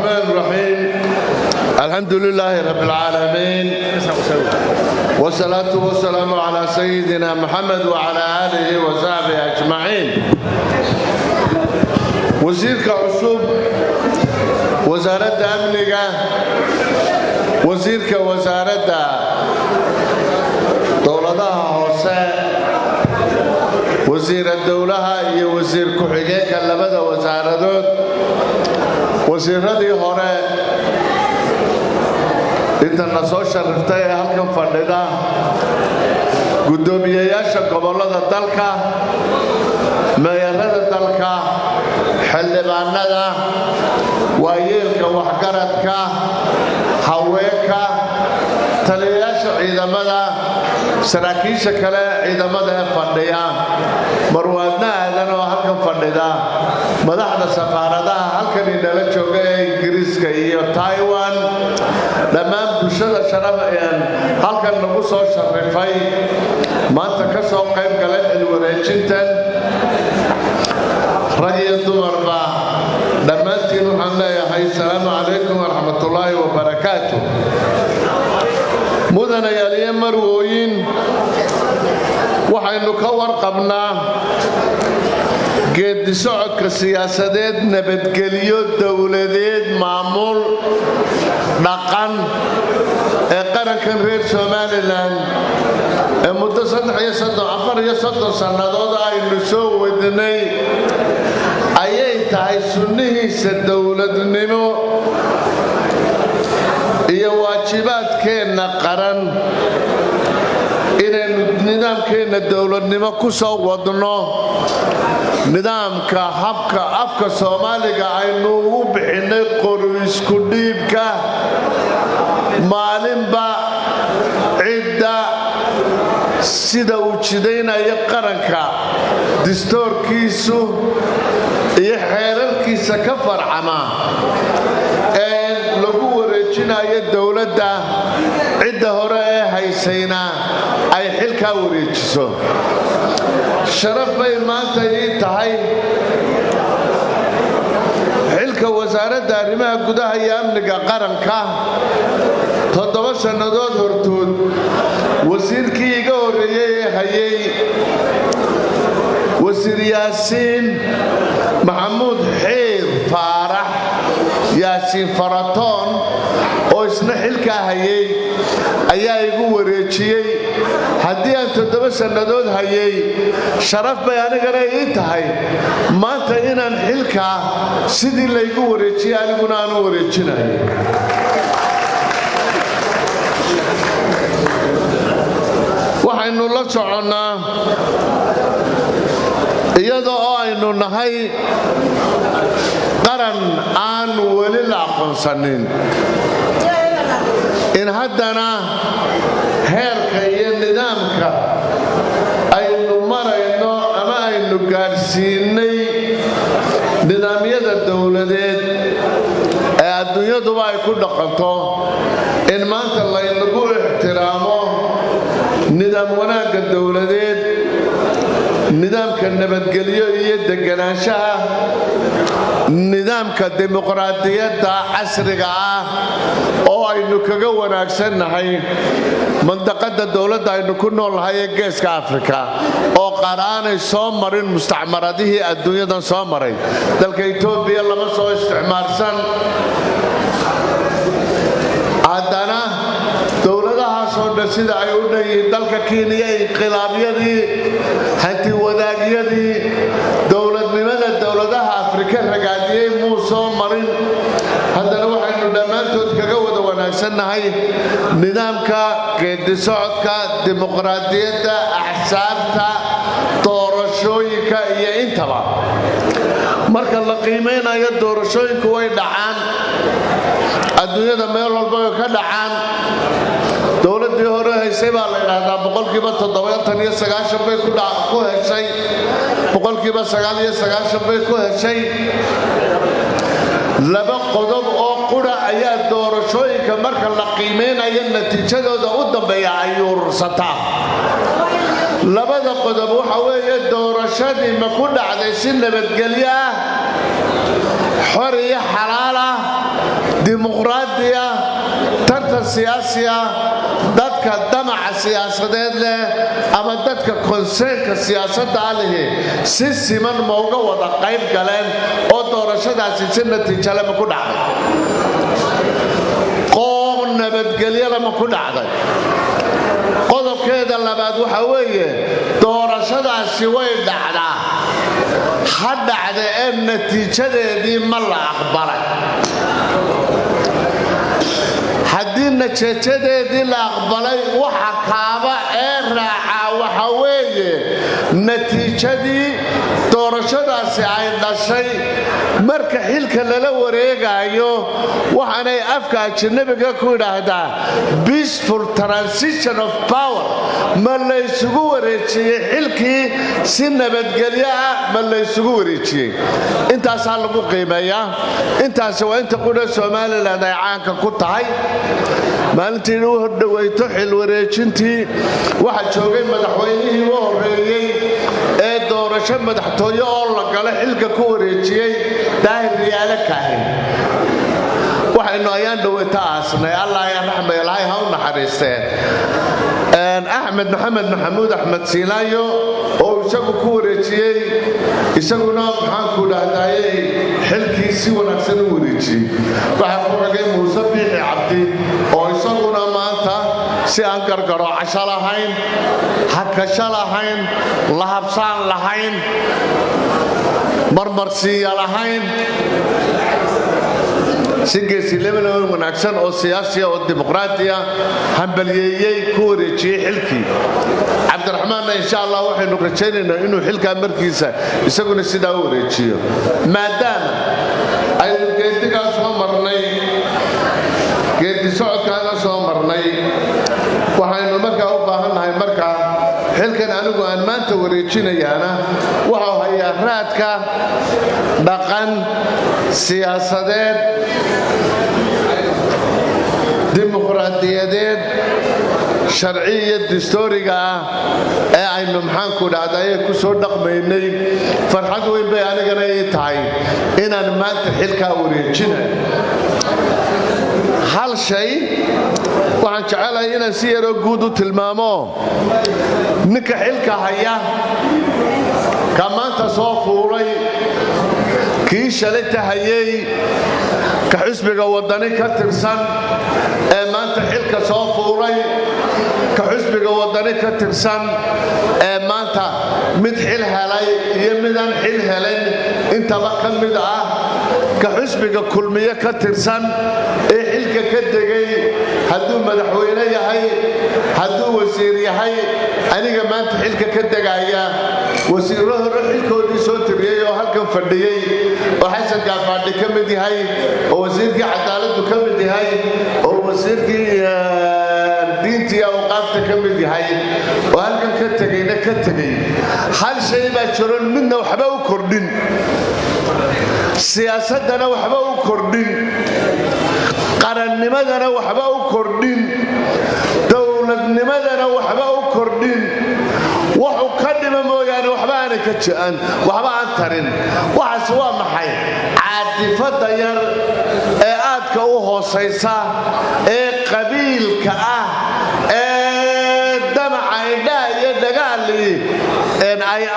الرحمن الرحيم الحمد لله رب العالمين والصلاة والسلام على سيدنا محمد وعلى آله وصحبه أجمعين وزيرك عصوب وزارة أمنية وزيرك وزارة دولتها هوساء وزير الدولة هي وزير كحيجيك اللبدا وزارة وزير هذه هراء إنت النصوص شرفتي هلكم فرددا قدومي ياشا قبلة الدلكة ما يرد الدلكة حل بعندا ويلك وحقرتك حويك تلياش عيدا مدى سراكيش كلا عيدا مدى فرديا مروادنا هذا هلكم فرددا مدحنا سفارة هلكن إننا جوجا إنجليزكا iyo Taiwan dhamaan bulshada sharabayaan halkan lagu soo sharifay maanta ka soo qayb galay wareejintan rag iyo dumarba dhamaantiin waxaan leeyahay assalaamu calaykum waraxmatullaahi wabarakaatuh mudanayaal marwooyin waxaynu ka warqabnaa geedi socodka siyaasadeed nabadgelyo dawladeed maamul dhaqan ee qarankan reer Somaliland ee muddo 34 sanadood aynu soo wadnay ayay tahay sunnihiisa dawladnimo iyo waajibaadkeena qaran inaynu nidaamkeena dawladnimo ku soo wadno nidaamka habka afka Soomaaliga aynu u bixinay qorisku dhiibka maalinba cidda sida uu jideynaya qaranka dastuurkiisu iyo xeerarkiisa ka farcama ee lagu wareejinayo dawladda cidda hore ee haysayna ay xilka wareejiso sharaf bay maanta ii tahay xilka wasaaradda arrimaha gudaha iyo amniga qaranka 7 sanadood hortood wasiirkii iga horeeyay ee hayay wasiir Yaasiin Maxamuud Xiir Faarax Yaasiin Faratoon oo isna xilka hayay ayaa igu wareejiyay haddii aan 7 sanadood hayay sharaf bay anigana ii tahay maanta inaan xilka sidii la igu wareejiyay aniguna aan u wareejinayo waxaynu la soconnaa iyadoo aynu nahay qaran aan weli la aqoonsanin in haddana heerka iyo nidaamka aynu marayno ama aynu gaarsiinay nidaamyada dawladeed ee adduunyaduba ay ku dhaqanto in maanta laynagu ixtiraamo nidaam wanaagga dawladeed nidaamka nabadgelyo iyo deganaanshaha nidaamka dimuqraadiyadda casriga ah oo aynu kaga wanaagsannahay mandaqada dawladda aynu ku noolnahay ee geeska Afrika oo qaraanay soo marin mustacmaradihii adduunyadan soo maray dalka Itoobiya lama soo isticmaalsan haddana dawladahaas oo dhan sida ay u dhayihiin dalka Kenya inqilaabyadii hanti wadaagyadii dawladnimada dawladaha Afrika ragaadiyay muu soo marin haddana waxaynu dhammaantood kaga wada wanaagsannahay nidaamka geedi socodka dimuqraadiyadda axsaabta doorashooyinka iyo intaba marka la qiimeynayo doorashooyinku way dhacaan adduunyada meel walba way ka dhacaan dawladdii hore haysay baa la yidhaahdaa boqolkiiba 79 bay ku heshay boqolkiiba 99 bay ku heshay laba qodob oo qura ayaa doorashooyinka marka la qiimeynayo natiijadooda u dambeeya ay urursataa labada qodob waxa weeye doorashadii ma ku dhacday si nabadgelyo ah xor iyo xalaal ah dimuqraadiya tartan siyaasiya dadka damaca siyaasadeed leh ama dadka konseenka siyaasadda leh si siman ma uga wada qayb galeen oo doorashadaasi si natiijo leh ma ku dhacday qoon nabadgelyo leh ma ku dhacday qodobkeeda labaad waxa weeye doorashadaasi way dhacdaa ha dhacda ee natiijadeedii ma la aqbalay haddii natiijadeedii la aqbalay waxa kaaba ee raaca waxa weeye natiijadii doorashadaasi ay dhashay marka xilka lala wareegayo waxaanay afka ajnabiga ku yidhaahdaa peaceful transition of power ma la isugu wareejiyey xilkii si nabadgelyo ah ma la isugu wareejiyey intaasaa lagu qiimeeyaa intaasi waa inta qudha Somaliland ay caanka ku tahay maalintii uu hordhawayto xil wareejintii waxa joogay madaxweynihii u horeeyay ee doorasho madaxtooyo oo la galay xilka ku wareejiyay daahir riyaale kaahin waxaynu ayaan dhawayta aasnay allah ya raxmay ilaahay ha u naxariisteen Ahmed Mohamed Mahmoud Ahmed Silaayo oo isagu ku wareejiyay isaguna maxaan ku dhahdayay xilkii si wanaagsan u wareejiyay waxa ku xigay Muuse Biixi Cabdi oo isaguna maanta si aan gargaro casho lahayn hakasho lahayn lahabsaan lahayn marmarsiya lahayn سجس لمن ونعكسن أو سياسية أو ديمقراطية هم بليي كوري شيء حلكي عبد الرحمن إن شاء الله وحنا نقرأنا إنه حلكة مركزة يسقون السيدة وري شيء ما دام أيضا كيدك أسمع مرني كيد سعود كذا أسمع مرني وحنا مركا وباهنا هاي مركا حلكة أنا وأنا ما أنت وري شيء يانا وهو هي راتك بقن سياسات ديمقراطية شرعية دستورية aynu maxaan ku dhacday ku soo dhaqmaynay farxad weyn bay anigana ii tahay inaan maanta xilka wareejinayo hal shay waxaan jecelahay inaan si yar oo guud u tilmaamo ninka xilka haya ka maanta soo fuulay kii shalay tahayay ka xisbiga wadani ka tirsan ee maanta xilka soo fuulay ka xisbiga wadani ka tirsan ee maanta mid xil helay iyo mid aan xil helin intaba ka mid ah ka xisbiga kulmiye ka tirsan ee xilka ka degay hadduu madaxweyne yahay hadduu wasiir yahay aniga maanta xilka ka degaya wasiirada xilkoodii soo tiriyay oo halkan fadhiyay oo xasan gaafadhi ka mid yahay oo wasiirkii cadaaladdu ka mid yahay oo wasiirkii diintii awqaafta ka mid yahay oo halkan ka tagayna ka tagay hal shay baa jiro midna waxba u kordhin siyaasadana waxba u kordhin qarannimadana waxba u kordhin dawladnimadana waxba u kordhin wuxuu ka dhima mooyaane waxba aanay ka jecaan waxba aan tarin waxaas waa maxay caadifada yar ee aadka u hoosaysa ee qabiilka ah ee damaca indhaha iyo dhagaali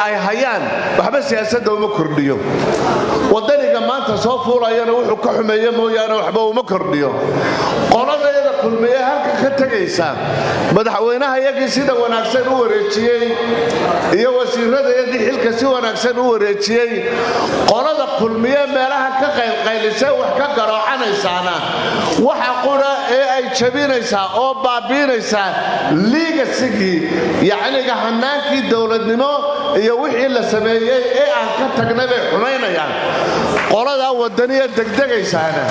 ay hayaan waxba siyaasadda uma kordhiyo wadaniga maanta soo fuulayana wuxuu ka xumeeyo mooyaane waxba uma kordhiyo qoladayada kulmiye halka ka tegaysa madaxweynaha iyagii sida wanaagsan u wareejiyey iyo wasiiradayadii xilka si wanaagsan u wareejiyey qolada kulmiye meelaha ka qaylqaylisay wax ka garoocanaysaana waxa qura ee ay jabinaysaa oo baabiinaysaa liigasigii yacniga hanaankii dowladnimo iyo wixii la sameeyey ee aan ka tagnay bay xumaynayaan qoladaa wadaniya degdegaysaana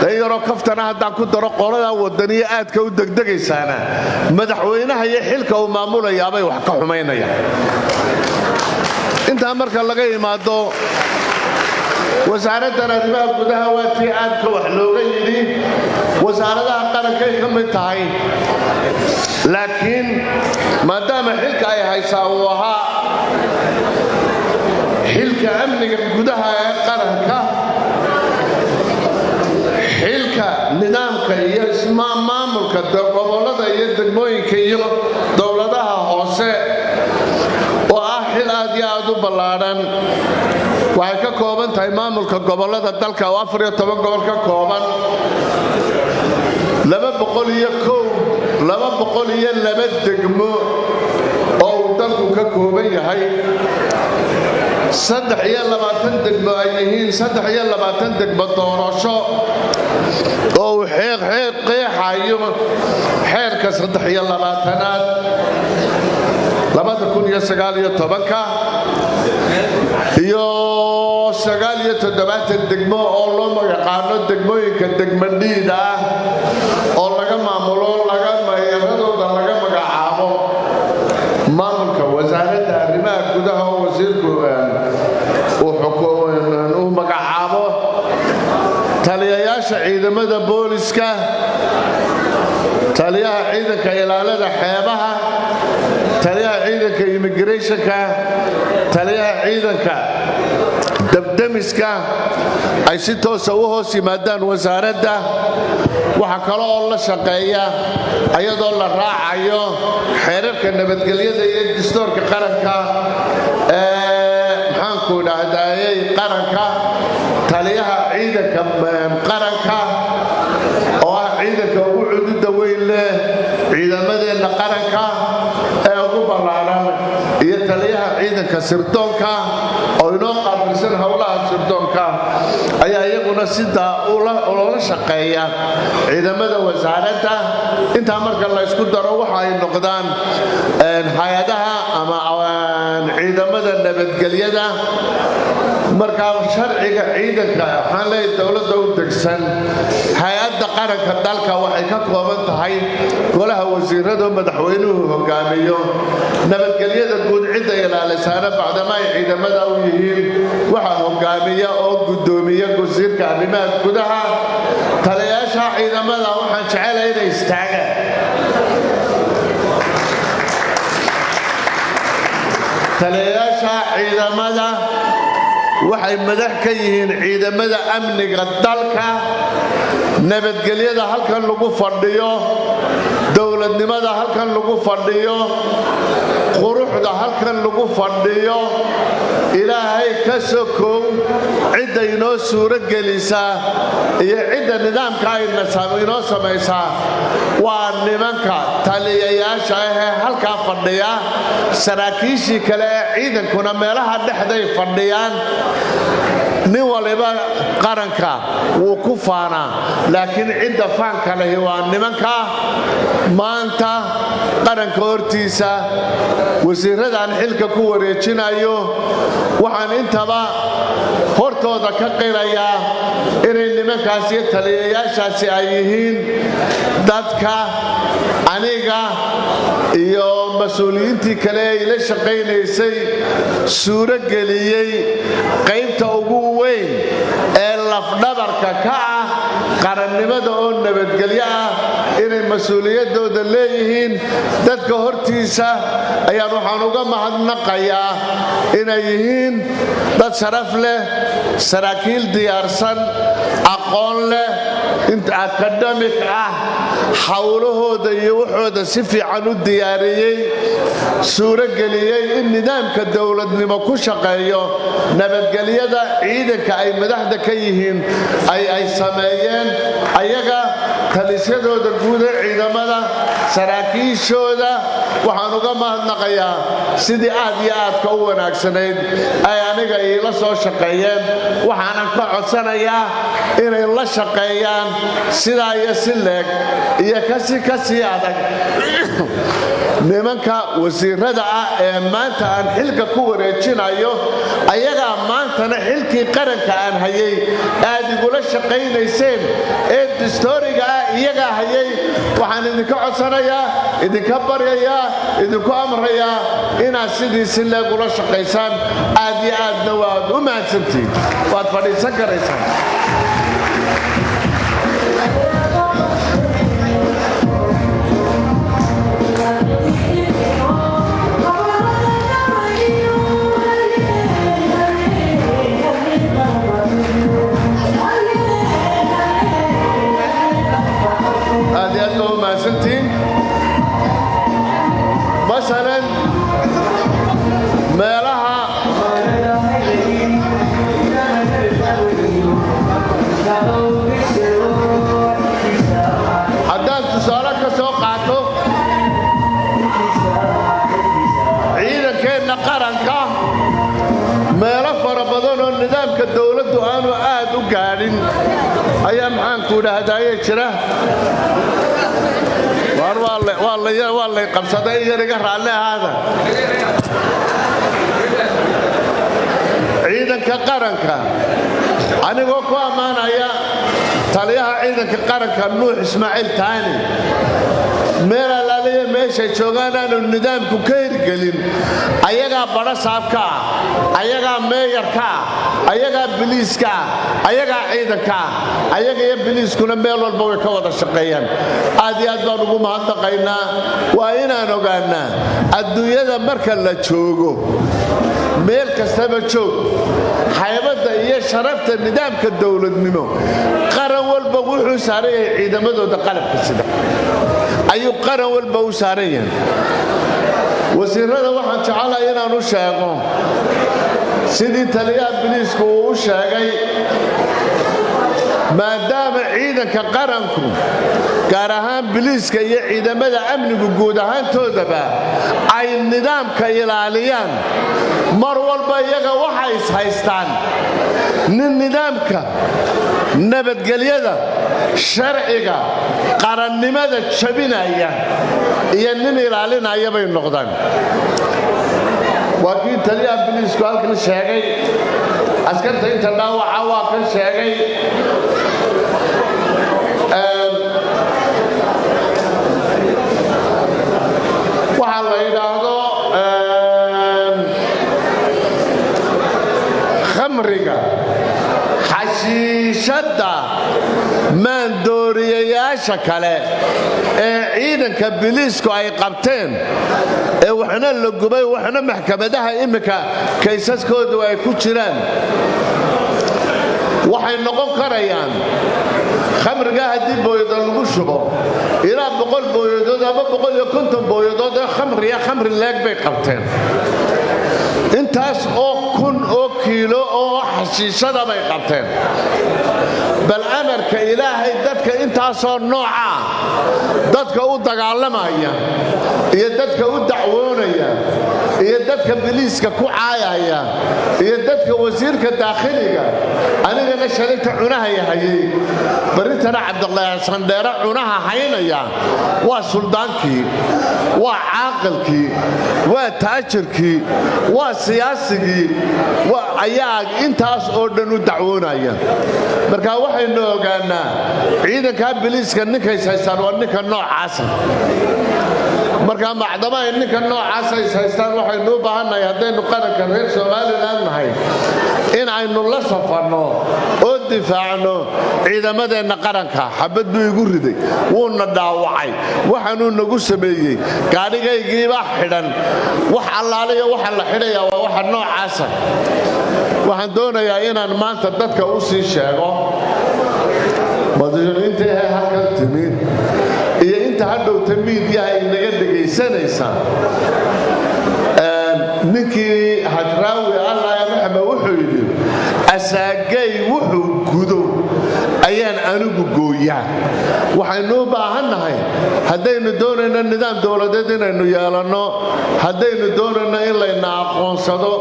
dayaro kaftana haddaan ku daro qoladaa wadaniya aadka u degdegaysaana madaxweynaha iyo xilka uu maamulayaabay wax ka xumaynayaan intaa marka laga imaado wasaaraddan arrimaha gudaha waa tii aadka wax looga yidhi wasaaradaha qarankay ka mid tahay laakiin maadaama xilka ay haysaa uu ahaa xilka amniga gudaha ee qaranka maamulka gobollada iyo degmooyinka iyo dowladaha hoose oo ah xil aad iyo aad u ballaadhan waxay ka kooban tahay maamulka gobollada dalka oo 14 gobol ka kooban 202 degmo oo uu dalku ka kooban yahay 23 degmo ay yihiin 23 degmo doorasho oo uu qeexayo xeerka 23aad 2019 iyo 79 degmo oo loo magacaabo degmooyinka degmadhiida ah oo laga maamulo mayaradooda laga magacaabo maamulka wasaaradda arrimaha gudaha oo wasiirku uu magacaabo taliyayaasha ciidamada booliska taliyaha ciidanka ilaalada xeebaha taliyaha ciidanka immigrationka taliyaha ciidanka dabdamiska ay si toosa u hoos yimaadaan wasaaradda waxa kale oo la shaqeeya ayadoo la raacayo xeerarka nabadgelyada iyo dastuurka qaranka maxaanku idhaahdayay qaranka taliyaha ciidanka qaranka oo ah ciidanka ugu cududa weyn leh ciidamadeenna qaranka ee ugu ballaaran iyo taliyaha ciidanka sirdoonka oo inoo qaabilsan howlaha sirdoonka ayaa iyaguna sidaa loola shaqeeya ciidamada wasaaradda intaa marka la isku daro waxa ay noqdaan hay-adaha ama ciidamada nabadgelyada markaa sharciga ciidanka waxaan leeyahay dowladda u degsan hay-adda qaranka dalka waxay ka kooban tahay golaha wasiirada madaxweynuhu hogaamiyo nabadgelyada guud cidda ilaalisaana bacdama ay ciidamada u yihiin waxa hogaamiya oo gudoomiya wasiirka arrimaha gudaha taliyayaasha ciidamada waxaan jecelahay inay istaagaan taliyayaasha ciidamada waxay madax ka yihiin ciidamada amniga dalka nabadgelyada halkan lagu fadhiyo dowladnimada halkan lagu fadhiyo quruxda halkan lagu fadhiyo ilaahay ka sokow cidda inoo suuro gelisaa iyo cidda nidaamka inoo samaysaa waa nimanka taliyayaasha ahee halkaa fadhiya saraakiishii kale ee ciidankuna meelaha dhexday fadhiyaan nin waliba qaranka wuu ku faanaa laakiin cidda faanka lehi waa nimanka maanta qaranka hortiisa wasiiradaan xilka ku wareejinayo waxaan intaba hortooda ka qirayaa inay nimankaas iyo taliyayaashaasi ay yihiin dadka aniga iyo mas-uuliyiintii kale ay la shaqaynaysay suuro geliyey qaybta ugu weyn ee lafdhabarka ka ah qarannimada oo nabadgelyo ah inay mas-uuliyadooda leeyihiin dadka hortiisa ayaan waxaan uga mahadnaqayaa inay yihiin dad sharaf leh saraakiil diyaarsan aqoon leh akademik ah hawlahooda iyo waxooda si fiican u diyaariyey suuro geliyey in nidaamka dowladnimo ku shaqeeyo nabadgelyada ciidanka ay madaxda ka yihiin ay sameeyeen ayaga talisyadooda guud ee ciidamada saraakiishooda waxaan uga mahadnaqayaa sidii aad iyo aadka u wanaagsanayd ay aniga iila soo shaqeeyeen waxaanan ka codsanayaa inay la shaqeeyaan sidaa iyo si leeg iyo kasii adag nimanka wasiirada ah ee maanta aan xilka ku wareejinayo ayagaa maantana xilkii qaranka aan hayay aad igula shaqaynayseen ee dastuuriga ah iyagaa hayay waxaan idinka codsanayaa idinka baryayaa idinku amrayaa inaad sidii si leeg ula shaqaysaan aad iyo aadna waad u mahadsantihiin waad fadhiisan karaysaan aad iyo aad loo mahadsan haddaan tusaale ka soo qaato ciidankeenna qaranka meelo fara badan oo nidaamka dawladdu aanu aad u gaadhin ayaa maxaanku dhahdaye jira waa lay qabsaday yariga raalle ahaada ciidanka qaranka anigoo ku ammaanaya taliyaha ciidanka qaranka nuux ismaaciil taani meel allaaliya meeshay joogaan aanu nidaamku ka hirgelin ayagaa badho saabka ah ayagaa meeyarka ah ayagaa biliiska ah ayagaa ciidanka ah ayaga iyo biliiskuna meel walba way ka wada shaqeeyaan aad iyo aad baan ugu mahadnaqaynaa waa inaan ogaanaa adduunyada marka la joogo meel kastaba joog haybadda iyo sharafta nidaamka dawladnimo qaran walba wuxuu saaran yahay ciidamadooda qalabka sida ayuu qaran walba u saaran yahay wasiirada waxaan jecelahay inaan u sheego sidii taliyaha biliisku uu u sheegay maadaama ciidanka qaranku gaar ahaan biliiska iyo ciidamada amnigu guud ahaantoodaba ay nidaamka ilaaliyaan mar walba iyaga waxay ishaystaan nin nidaamka nabadgelyada sharciga qarannimada jabinaya iyo nin ilaalinaya bay noqdaan waa kii taliyaha biliisku halkan sheegay askarta inta dhaawaca waa kan sheegay waxaa la yidhaahdo khamriga xashiishadda maandooriyayaasha kale ee ciidanka biliisku ay qabteen ee waxna la gubay waxna maxkamadaha imminka kaysaskoodu ay ku jiraan waxay noqon karayaan khamriga haddii booyado lagu shubo ilaa 100 booyadood ama 150 booyadood ee khamri leeg bay qabteen intaas oo kun oo kiilo oo xashiishada bay qabteen bal amarka ilaahay dadka intaasoo nooca dadka u dagaalamaya iyo dadka u dacwoonaya iyo dadka biliiska ku caayaya iyo dadka wasiirka daakhiliga anigana shalinta cunaha hayay barintana cabdullaahi sandheera cunaha haynaya waa suldaankii waa caaqilkii waa taajirkii waa siyaasigii ayaa intaas oo dhan u dacwoonaya marka waxaynu ogaanaa ciidanka biliiska ninkays haystaan waa ninka noocaasa marka macdama ay ninka noocaas ay haystaan waxaynu u baahannahay haddaynu qaranka reer Soomaaliland nahay in aynu la safarno oo difaacno ciidamadeenna qaranka xabad buu igu riday wuuna dhaawacay waxaanuu nagu sameeyey gaadhigaygiiba xidhan wax allaaliya waxa la xidhayaa waa waxa noocaasa waxaan doonayaa inaan maanta dadka u sii sheego madaxweynaha ee halkan timid iyo inta hadhowta miidiyaha ay naga dhegaysanaysaa ninkii hadraawi allah ya maxamed wuxuu yidhi asaagay wuxuu gudo ayaan anigu gooyaa waxaynu u baahannahay haddaynu doonayno nidaam dowladeed inaynu yeelanno haddaynu doonayno in layna aqoonsado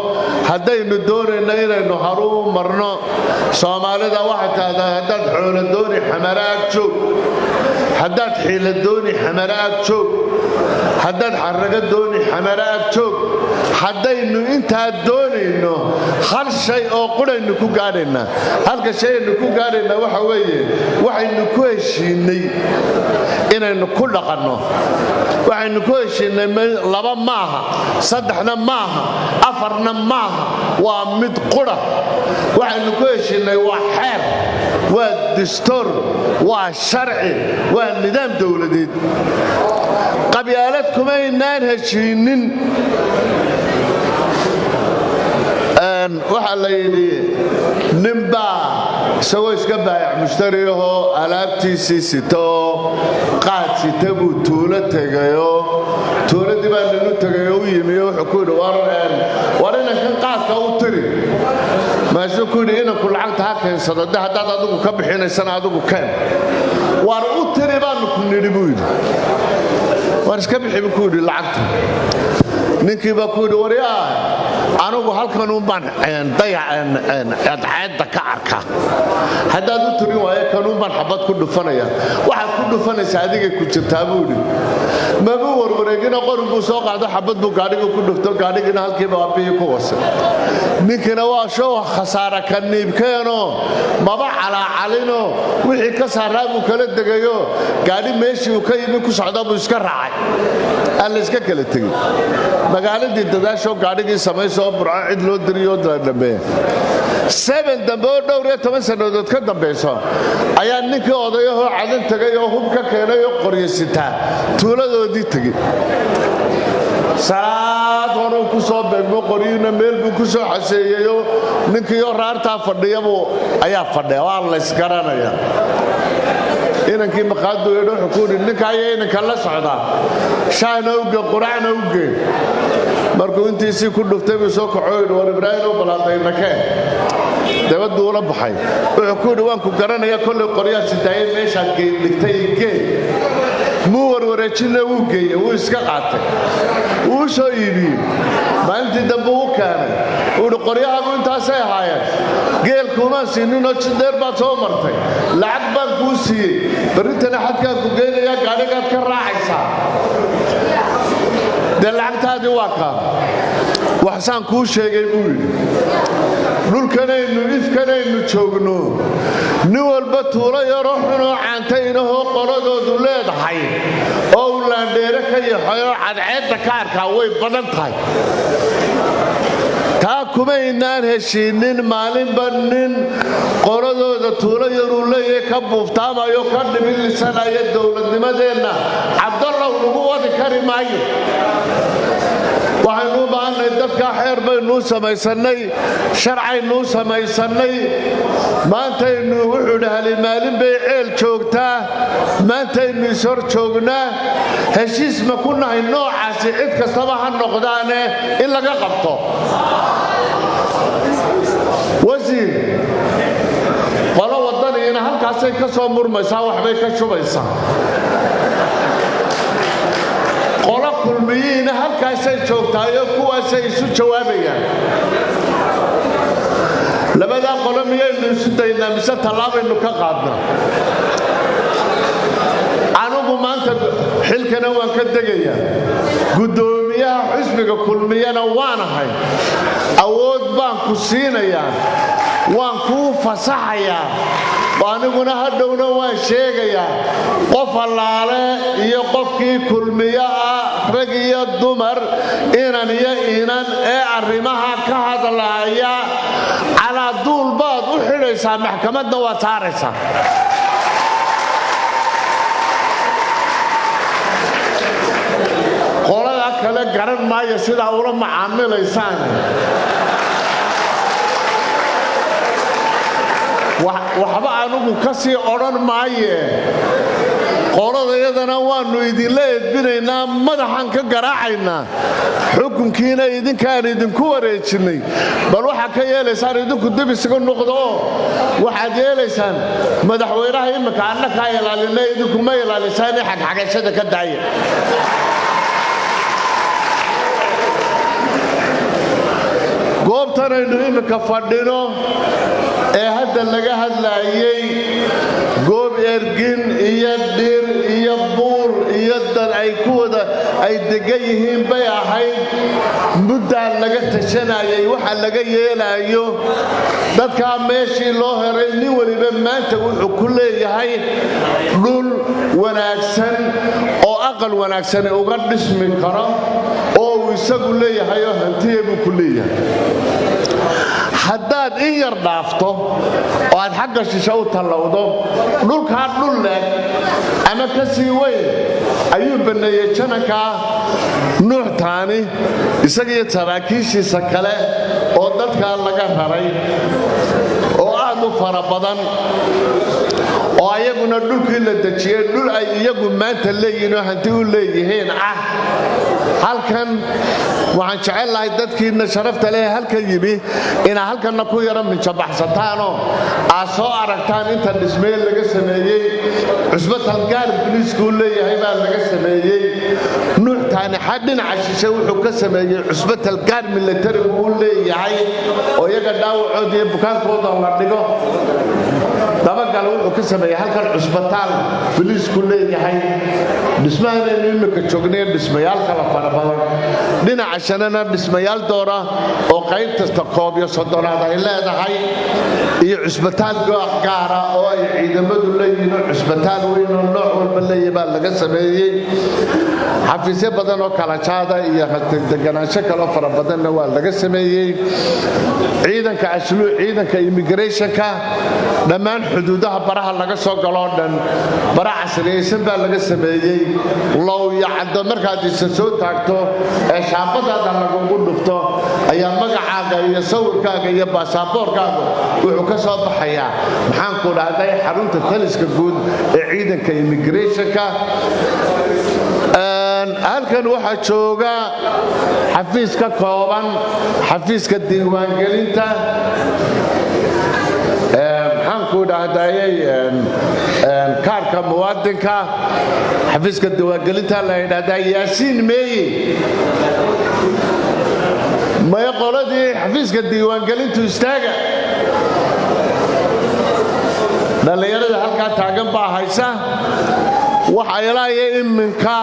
haddaynu doonayno inaynu haru marno soomaalida waxay tahdaa haddaad xoolo dooni xamaraag joog haddaad xiila dooni xamaraag joog haddaad xarrago dooni xamaraag joog haddaynu intaa doonayno hal shay oo quraynu ku gaadhaynaa halka shayaynu ku gaadhaynaa waxa weeye waxaynu ku heshiinay inaynu ku dhaqanno waxaynu ku heshiinay 2 maaha 3 maaha 4 maaha waa mid qura waxaynu ku heshiinay waa xeer waa dastuur waa sharci waa nidaam dawladeed qabyaalad kuma inaan heshiinin waxa la yidhi ninbaa isagoo iska baayac mushtariyaho alaabtiisii sito qaad sita buu tuulo tegayo tuuladii baan lagu tagay oo yimiyo xukuud warina kan qaadka u tiri maasoo ku dhigina ku lacagta ha keensado hadaad adigu ka bixinaysana adigu keen war u tiri baan ku nidhi buu yidhi war iska bixi buu ku yidhi lacagta ninkii baa ku yidhi wariyaa anigu halkan uun baan cadceedda ka arkaa haddaad u tirin waayo kanuun baan xabad ku dhufanaya waxaad ku dhufanaysaa adigay ku jirtaa buu yidhi maba warwareegina qorin buu soo qaado xabad buu gaadhiga ku dhufto gaadhigina halkiiba aabihii ku wasay ninkina waa shoo khasaara ka niibkeenoo maba calaacalinoo wixii ka saaraa buu kala degayo gaadhi meeshii uu ka yimi ku socda buu iska raacay aan la iska kala tegin magaaladii dadaashoo gaadhigii samaysoo burco cid loo diriyo dambeeya 7 dambe oo dhowr iyo 10 sanadood ka dambayso ayaa ninkii odayahoo cadan tagay oo hub ka keenay oo qoryasitaa tuuladoodii tegey salaad hore ku soo beegmo qoryina meel buu ku soo xaseeyayo ninkii oo raartaa fadhiyabu ayaa fadhiya waa la isgaranayaa inankii maqaadu eedho xukuudi ninka ayaa inanka la socdaa shaahna uge quraacna uge markuu intiisii ku dhuftay buu soo kacoyd war ibraahim oo balaadayna kee dabaddu ula baxay wuxuu ku yidhi waan ku garanaya kolley qoryaa sidaayay meeshaad dhigtay gee muu warwareejinna wuu geeyey wuu iska qaatay wuu soo iibiyey maalintii dambe uu keenay wuuhi qoryahaagu intaasay ahaayeen geelkuumaan siininoo jidheer baad soo martay lacag baan kuu siiyey barritana xadkaan ku geynayaa gaadhigaad ka raacaysaa dee lacagtaadii waa kaa waxsaan kuu sheegay buu yidhi dhulkanaynu ifkanaynu joogno nin walba tuulo yaroo xunoo caantaynahoo qoladoodu leedahay oo uu laandheere ka yaxayoo cadceedda ka arkaa way badan tahay taa kumaynaan heshiinin maalinba nin qoladooda tuulo yaruu leeyahay ka buuftaamayo ka dhimilisanaya dowladnimadeenna cabdallow lagu wadi kari maayo waxaynu u baahannahay dadkaa xeer baynuu samaysannay sharcaynuu samaysannay maantaynu wuxuu dhahli maalin bay ceel joogtaa maantaynu ishor joognaa heshiis ma ku nahay noocaasi cid kastaba ha noqdaane in laga qabto wasiir qolo wadaniina halkaasay ka soo murmaysaa waxbay ka shubaysaa qolo kulmiyiina halkaasay joogtaayo kuwaasay isu jawaabayaan labadaa qolo miyaynu isu daynaa mise tallaabaynu ka qaadnaa anugu maanta xilkana waan ka degayaa guddoomiyaha xisbiga kulmiyana waanahay awood baan ku siinayaa waan kuu fasaxayaa aniguna hadhowna waan sheegayaa qof allaale iyo qofkii kulmiyo ah rag iyo dumar inan iyo inan ee arrimaha ka hadlaaya calaa duul baad u xidhaysaa maxkamadna waad saaraysaa qolada kale garan maayo sidaa ula macaamilaysaan waxba anugu ka sii odhan maaye qoladayadana waannu idinla edbinaynaa madaxaan ka garaacaynaa xukunkiina idinkaan idinku wareejinnay bal waxaa ka yeelaysaan idinku dib isaga noqdooo waxaad yeelaysaan madaxweynaha imminka annakaa ilaalina idinkuma ilaalisaane xagxagashada ka daaya goobtanaynu imminka fadhino ee hadda laga hadlaayay goob ergin iyo dhir iyo buur iyo dan ay kuwada ay degan yihiin bay ahayd muddaan laga tashanayay waxa laga yeelaayo dadkaa meeshii loo heray nin weliba maanta wuxuu ku leeyahay dhul wanaagsan oo aqal wanaagsani uga dhismi karo oo uu isagu leeyahay oo hantiya buu ku leeyahay haddaad in yar dhaafto oo aad xagga shisho u tallowdo dhulkaa dhul leh ama ka sii weyn ayuu banneeyey janankaa nuuxtaani isagiiyo saraakiishiisa kale oo dadkaa laga raray oo aad u fara badan oo ayaguna dhulkii la dejiyey dhul ay iyagu maanta leeyihiin oo hanti u leeyihiin ah halkan waxaan jecel lahay dadkiina sharafta leh halkan yimi ina halkan ku yara min jabaxsataano soo aragtaan inta dhismeel laga sameeyay cusbatal gaar biliisku leeyahay baa laga sameeyay nuuxtaani xadin cashisha wuxuu ka sameeyay cusbatal gaar military uu leeyahay oo iyaga dhaawacoodii bukaankooda la dhigo dabagal wuxuu ka sameeyay halkan cusbatal biliisku leeyahay dhismaha imika joognay dhismayaal kala farabadan dhinaca shanana dhismayaal doora oo qayb kasta koob iyo soddonaad ay leedahay iyo cusbatal gaara oo ay ciidamadu leeyihiin cusbatal weyn oo nooc walba leeyahay baa laga sameeyay xafiisyo badan oo kala jaada iyo deganaansho kala farabadanna waa laga sameeyay ciidanka asluub ciidanka immigration-ka dhammaan xuduudaha baraha laga soo galo dhan bara casriyaysan baa laga sameeyay low yacdo markaad soo taagto ee shaabadaada lagu dhufto ayaa magacaaga iyo sawirkaaga iyo baasaboorkaaga wuxuu ka soo baxayaa maxaan ku dhahday xarunta taliska guud ee ciidanka immigration-ka halkan waxa jooga xafiiska kooban xafiiska diiwaangelinta maxaan ku dhahday kaarka muwaadinka xafiiska diiwaangelinta la yiraahdaa yaasiin meeye ma qoladii xafiiska diiwaangelintu istaaga dhalinyarada halkaa taagan baa haysa waxa ilaahay iminka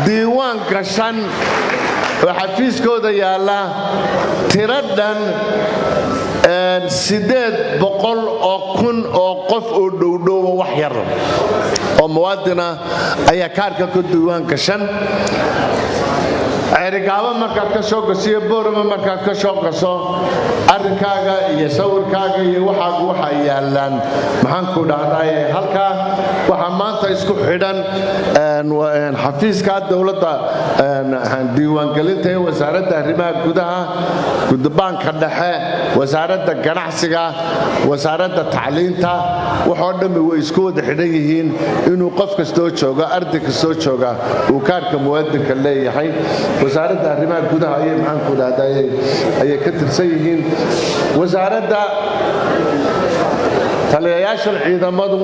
diiwaan gashan oo xafiiskooda yaala tiradan 800,000 oo qof oo dhowdhow wax yar oo muwaadina ayaa kaarka ku diiwaan gashan erigaaba markaad ka soo gasho boorama markaad ka soo gasho arrinkaaga iyo sawirkaaga iyo waxa yaalaan maxaan ku dhahday halka waxa maanta isku xidhan xafiiska dawladda diiwaangelinta ee wasaaradda arrimaha gudaha gudbaanka dhexe wasaaradda ganacsiga wasaaradda tacliinta waxoo dhan way isku wada xidhan yihiin inuu qof kastoo jooga arday kastoo jooga uu kaarka muwaadinka leeyahay wasaaradda arrimaha gudaha ayay maxaan ku dhahday ayay ka tirsan yihiin wasaaradda taliyayaasha ciidamadu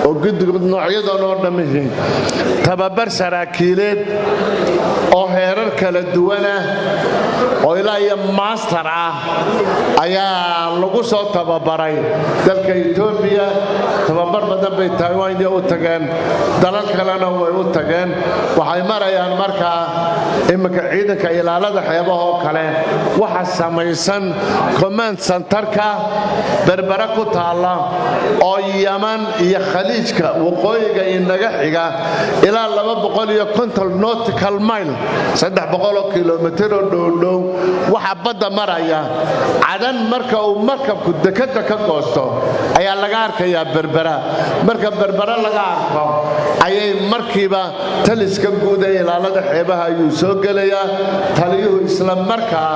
oo guddiga noocyada oo dhammaan tababar saraakiileed oo heerar kala duwan ah oo ilaa iyo master ah ayaa lagu soo tababaray dalka Itoobiya tababar badan bay Taiwan u tageen dalal kalena way u tageen waxay marayaan markaa imika ciidanka ilaalada xeebaha oo kale waxa samaysan command center-ka berbera ku taala oo Yaman iyo Khaliijka waqooyiga inaga xiga ilaa 250 nautical mile 300 kilometer oo dhow waxa badda maraya cadan marka uu markabku dekada ka goosto ayaa laga arkayaa berbera marka berbera laga arko ayay markiiba taliska guud ee ilaalada xeebaha ayuu soo galayaa taliyuhu isla markaa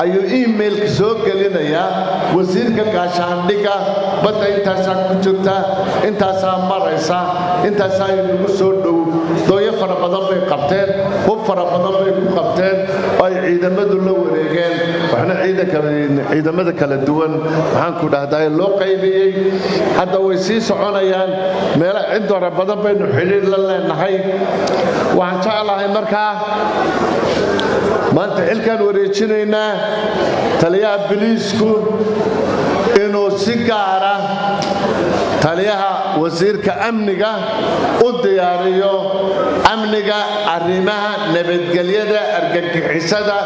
ayuu email soo gelinayaa wasiirka gaashaandhiga badda intaas ku jirta intaas maraysa intaas ay ugu soo dhow dooyo fara badan bay qabteen hub fara badan bay ku qabteen ay ciidamadu la wareegeen waxna ciidamada kala duwan waxaan ku dhahday loo qaybiyay hadda way sii soconayaan meel cid hore badan baynu xiriir la leenahay waxaan jeclahay markaa maanta xilkan wareejinaynaa taliyaha biliisku inuu si gaar ah taliyaha wasiirka amniga u diyaariyo amniga arrimaha nabadgelyada argagixisada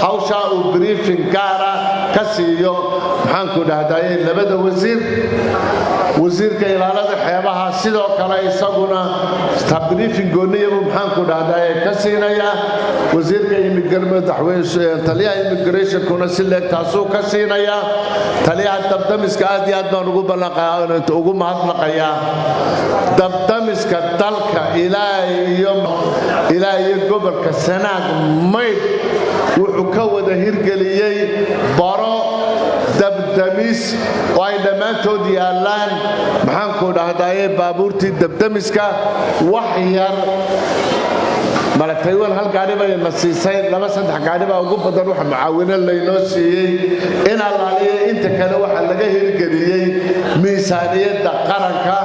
hawsha uu briefing gaara ka siiyo maxaan ku dhahday labada wasiirka ilaalada xeebaha sidoo kale isaguna briefing gooniyo maxaan ku dhahday ka siinaya wasiirka madaxweyne taliyaha immigration kuna si leegtaasuu ka siinaya taliyaha dabdamiska aad iyo aad baan ugu ballanqaaday inta ugu mahadnaqaya dabdamiska dalka ilaa iyo gobolka Sanaag mayd wuxuu ka wada hirgeliyay baro dabdamis oo ay dhammaantood yaalaan maxaan ku dhahday baabuurtii dabdamiska wax yar mala Taiwan hal gaari bay nasiisay laba saddex gaari baa ugu badan waxa mucaawino laynoo siiyey in allaaliye inta kale waxa laga hirgeliyey miisaaniyadda qaranka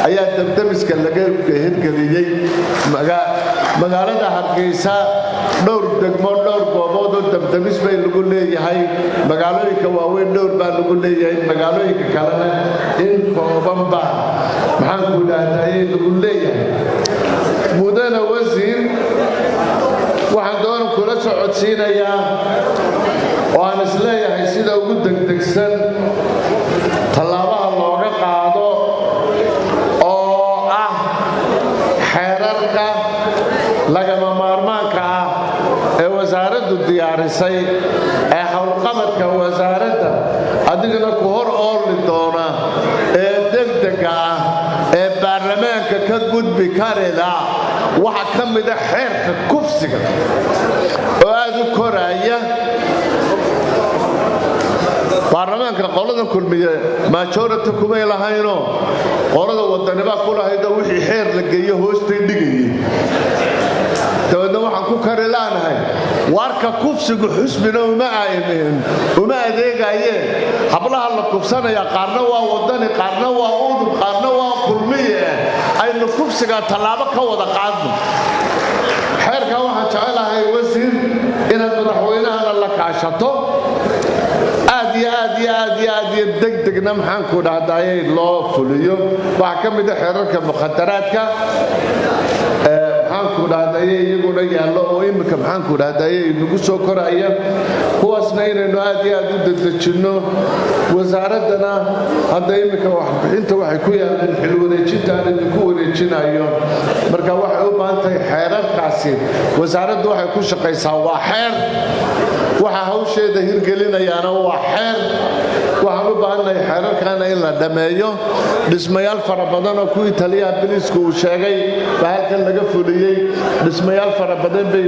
ayaa dabdamiska laga hirgeliyey magaalada Hargeysa dhowr degmo dhowr goobood oo dabdamis bay lagu leeyahay magaalooyinka waaweyn dhowr baa lagu leeyahay magaalooyinka kalena in kooban baa maxaan ku dhahay lagu leeyahay mudana wasiir waxaan doon kula socodsiinayaa oo aan isleeyahay sida ugu degdegsan talaabaha looga qaado oo ah xeerarka lagama maarmaanka ah ee wasaaraddu diyaarisay ee hawlqabadka wasaaradda adigana ku hor ooli doona ee degdega ah ee baarlamaanka ka gudbi karila waxa ka mid ah xeerka kufsiga oo aad u koraya baarlamaanka qolada kulmiye majority kuma ilahayno qolada wadaniba ku lahayd wixii xeer la geeyo hoostay dhigayay dawladda waxaan ku kari laanahay warka kufsigu xusbina uma adeegayeen hablaha la kufsanaya qaarna waa wadani qaarna waa udub qaarna waa kulmiye aynu kufsiga talaabo ka wada qaadno xeerka waxaan jecelahay wasiir inaad madaxweynahana la kaashato aad iyo degdegna maxaan ku dhahday loo fuliyo waxa ka mid ah xeerarka mukhadaraadka maxaan ku dhahday iyaguna yaallo oo imika maxaan ku dhahday nagu soo koraya kuwaasna inaynu aad iyo aad u dedejinno wasaaradana hadda imika waxbixinta waxay ku yaalaan xil wareejinta aan idinku wareejinayo marka waxay u baahan tahay xeerarkaasi wasaaraddu waxay ku shaqaysaa waa xeer waxa hawsheeda hirgelinayaana waa xeer waxaan u baahannahay xeerarkana in la dhameeyo dhismayaal fara badan oo kuwii taliyaha biliisku uu sheegay baa halkan laga fuliyey dhismayaal fara badan bay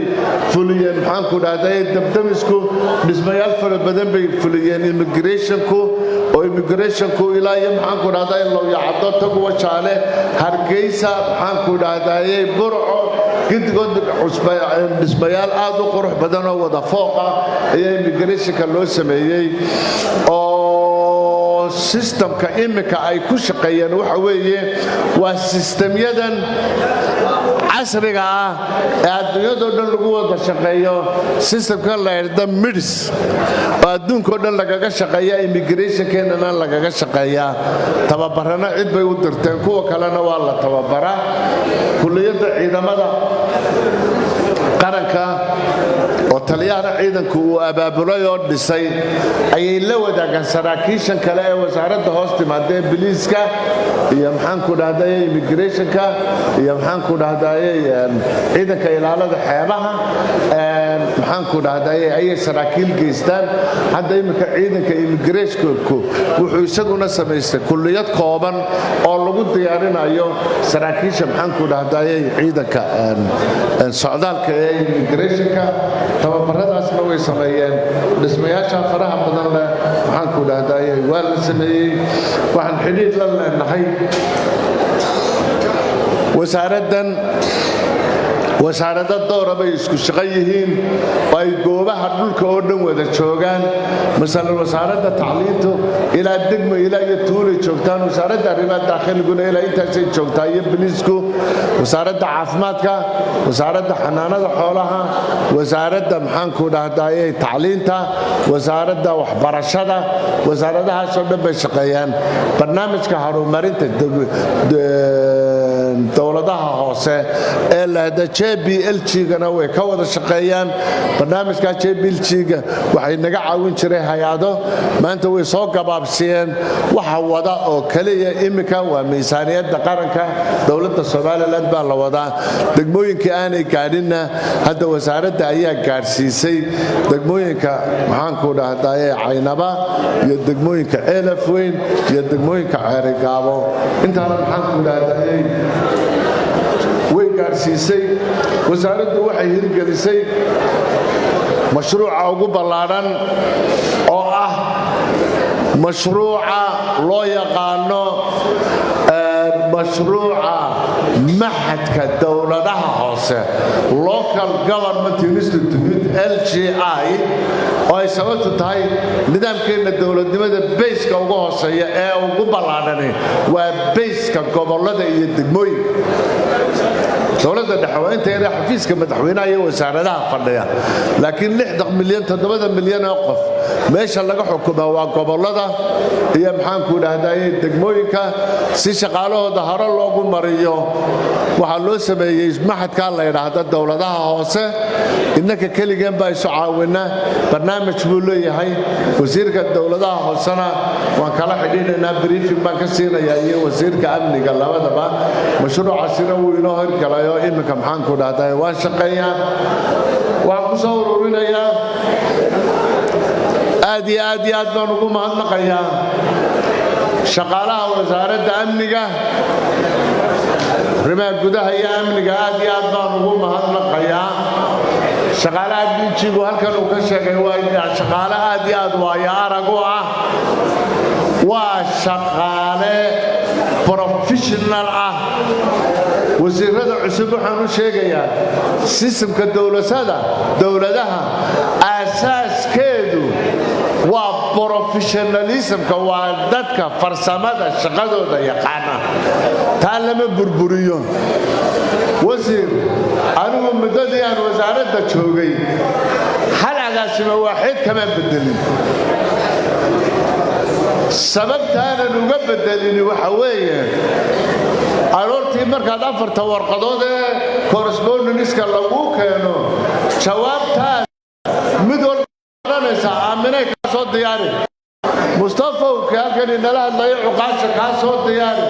fuliyeen maxaan ku dhahday dabdamisku dhismayaal fara badan bay fuliyeen immigrationku oo immigrationku ilaa iyo maxaan ku dhahday loo yacdo taguwa jaale Hargeysa maxaan ku dhahday Burco gidigod dhismayaal aad u qurux badan oo wada fooqa ayaa immigrationka loo sameeyey oo systemka imika ay ku shaqeeyeen waxa weeye waa systemyadan casriga ah ee adduunyada dhan lagu wada shaqeeyo systemka la yiraahdo MIDS oo adduunka dhan lagaga shaqeeya immigrationkeena lagaga shaqeeya tababarana cid bay u dirteen kuwa kalena waa la tababaraa kulliyadda ciidamada qaranka oo taliyada ciidanku uu abaabulay oo dhisay ayay la wadaagaan saraakiishan kale ee wasaaradda hoos timaadee biliiska iyo maxaan ku dhahday immigrationka iyo maxaan ku dhahday ciidanka ilaalada xeebaha maxaan ku dhahday ayay saraakiil geystaan hadda imika ciidanka immigrationku wuxuu isaguna sameystay kulliyad kooban oo lagu diyaarinayo saraakiisha maxaan ku dhahday ciidanka socdaalka ee immigrationka tababaradaasna way sameeyeen dhismayaasha faraha badan leh maxaan ku dhahday waa la sameeyey waxaan xidhiidh la leenahay wasaaradda doora bay isku shaqo yihiin oo ay goobaha dhulka oo dhan wada joogaan masalan wasaaradda tacliintu ilaa degmo ilaa iyo tuulay joogtaan wasaaradda arrimaha daakhiliguna ilaa intaasay joogtaa iyo biliisku wasaaradda caafimaadka wasaaradda xanaanada xoolaha wasaaradda maxaan ku dhahday tacliinta wasaaradda waxbarashada wasaaradahaasoo dhan bay shaqeeyaan barnaamijka horumarinta dowladaha hoose ee lahda JBLG-gana way ka wada shaqeeyaan barnaamijka JBLG-ga waxay naga caawin jiray hay'ado maanta way soo gabaabsiyeen waxa wada oo kaliya imika waa miisaaniyadda qaranka dowladda Soomaaliland baa la wadaa degmooyinka aanay gaadhinna hadda wasaaradda ayaa gaarsiisay degmooyinka maxaan ku dhahday Caynaba iyo degmooyinka Eelafweyn iyo degmooyinka Ceerigaabo intaana maxaan ku dhahday way gaarsiisay wasaaraddu waxay hirgelisay mashruuca ugu ballaaran oo ah mashruuca loo yaqaano مشروع محد دولتها هوسه Local Government Institute LGI oo ay sababtu tahay nidaamkeena dawladnimada base-ka ugu hooseeya ee ugu ballaaran waa base-ka gobolada iyo degmooyinka dawladda dhexe inta xafiiska madaxweynaha iyo wasaaradaha fadhiya laakiin 6 milyan 7 milyan oo qof meesha laga xukumo waa gobolada iyo maxaan ku dhaahday degmooyinka si shaqaalahooda hore loogu mariyo waxa loo sameeyay maxadka la yiraahdo dawladaha hoose innaka kaliyan baa isu caawina barnaamij buu leeyahay wasiirka dawladaha hoosena waan kala xidhiidhnaa briefing baan ka siinayaa iyo wasiirka amniga labadaba mashruucaasina wuu inoo horgalayo imika maxaan ku dhaahday waan shaqeeyaa waan ku soo ururinayaa aad iyo aad baan ugu mahadnaqayaa shaqaalaha wasaaradda amniga arrimaha gudaha iyo amniga aad iyo aad baan ugu mahadnaqayaa shaqaalaha gujigu halkan uu ka sheegay waa shaqaale aad iyo aad waayo arag u ah waa shaqaale professional ah wasiirada cusub waxaan u sheegayaa systemka dawladaha asaaskeedu waa professionalismka waa dadka farsamada shaqadooda yaqaana taa lama burburiyo wasiir anigu muddadii aan wasaaradda joogay hal agaasimo waaxid kama bedelin sababtaanan uga bedelin waxa weeye aroortii markaad 4 warqadood ee correspondence-ka lagu keeno jawaabtaas mid walbanaysa aaminay ka soo diyaari mustafa halkan inala hadlayo cuqaasha ka soo diyaari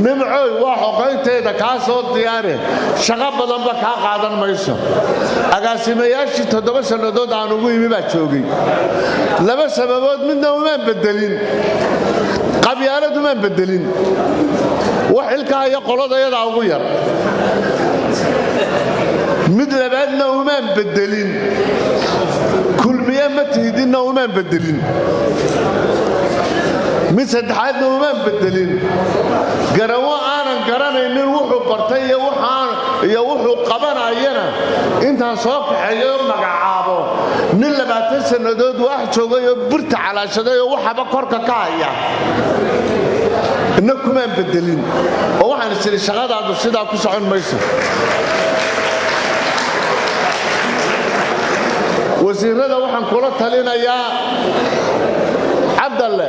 nimcooy waa xoqaynteeda ka soo diyaari shaqo badan ba ka qaadan mayso agaasimayaashii 7 sanadood aan ugu yimi baa joogay laba sababood midna uma bedelin qabyaalad uma bedelin wax ilka iyo qoladayada ugu yar mid labaadna uma bedelin kulmiye ma tiidina uma bedelin mid saddexaadna uma bedelin garawo aanan garanaynin wuxuu bartay iyo wuxuu qabanayana intaan soo kaxeeyo magacaabo nin 20 sanadood wax joogay oo burta calaashaday oo waxaba korka ka haya inakuma bedelin oo waxaan isiri shaqadaadu sidaa ku socon mayso wasiirada waxaan kula talinayaa Cabdalle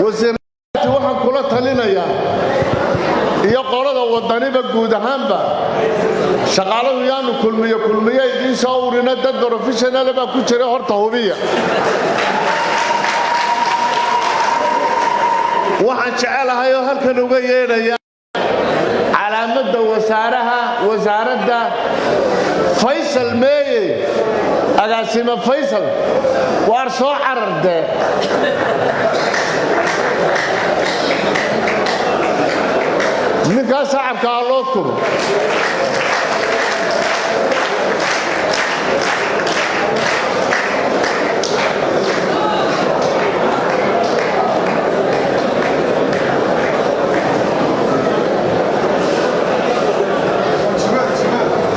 wasiirada waxaan kula talinayaa iyo qolada wadaniba guud ahaanba shaqaaluhu yaanu kulmiye idin soo urina dad professional ba ku jira horta hubiya waxaan jecelahay oo halkan uga yeedhaya calaamadda wasaaradda Faysal Meeye agaasima Faysal waar soo cararde ninka saacabka loo turo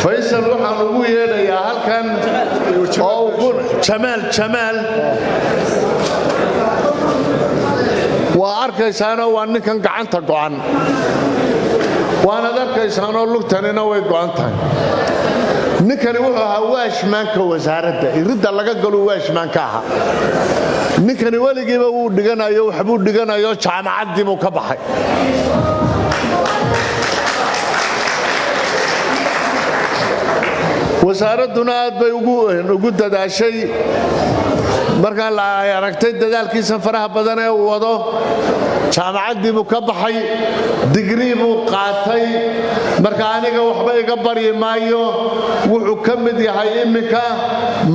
Faysal waxaan ugu yeedhayaa halkan oo Jamaal waa arkaysaano waa ninkan gacanta go'an waana arkaysaano lugtanina way go'an tahay ninkani wuxuu ahaa waashmaanka wasaaradda iridda laga galo waashmaanka aha ninkani waligiiba uu dhiganayo waxbuu dhiganayo jaamacaddii buu ka baxay wasaaraduna aad bay ugu dadaashay marka la aragtay dadaalkiisa faraha badan ee uu wado jaamacaddii buu ka baxay digrii buu qaatay marka aniga waxba iga bari maayo wuxuu ka mid yahay imika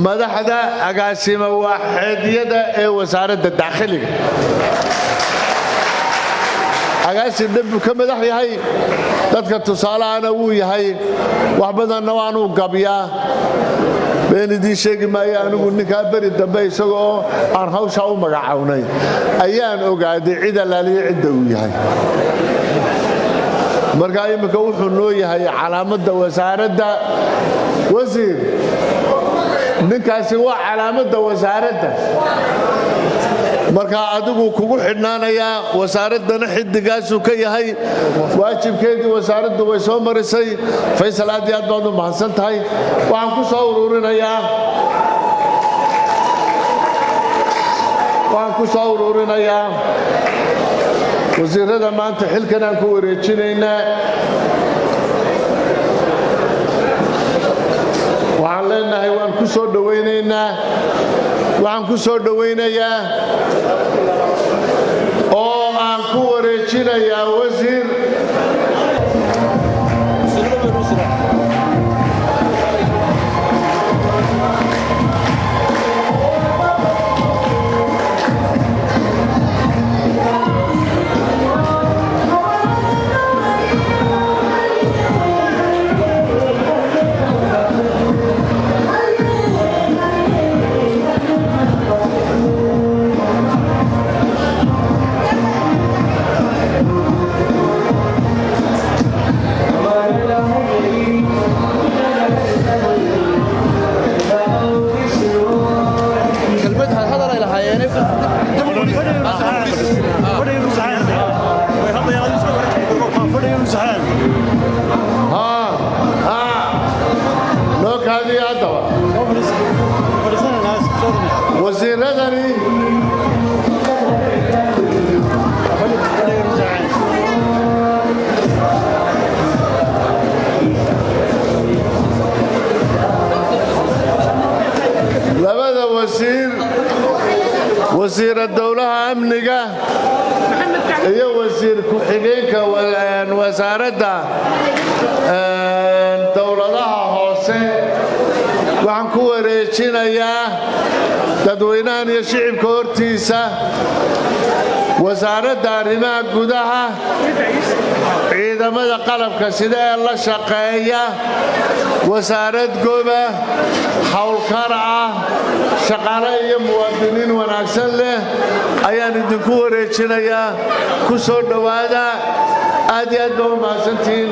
madaxda agaasima waaxeedyada ee wasaaradda dakhliga agaasi dhanbu ka madax yahay dadka tusaalaana wuu yahay wax badanna waanu gabyaa been idin sheegi maayo anigu ninkaa beri dambe isagoo aan hawsha u magacawnay ayaan ogaaday cid alaaliye cidda uu yahay marka imika wuxuu noo yahay calaamadda wasaaradda wasiir ninkaasi waa calaamadda wasaaradda marka adigu kugu xidhnaanayaa wasaaradana xidigaasu ka yahay waajibkeedii wasaaraddu way soo marisay Faysal aad iyo aad baad u mahadsan tahay waxaan ku soo ururinayaa wasiirada maanta xilkan aan ku wareejinaynaa waxaan leenahay waan ku soo dhawaynaynaa waxaan ku soo dhawaynayaa oo aan ku wareejinayaa wasiir wasiiradani labada wasiir dowlaha amniga iyo wasiir ku-xigeenka wasaaradda dowladaha hoose waxaan ku wareejinayaa dadweynahan iyo shicibka hortiisa wasaaradda arrimaha gudaha ciidamada qalabka sida ee la shaqeeya wasaarad goba hawlkar ah shaqaale iyo muwaadiniin wanaagsan leh ayaan idinku wareejinayaa ku soo dhowaada aad iyo aad baa u mahadsantihiin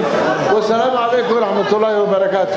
wasalaamu calaykum waraxmatullaahi wabarakaatu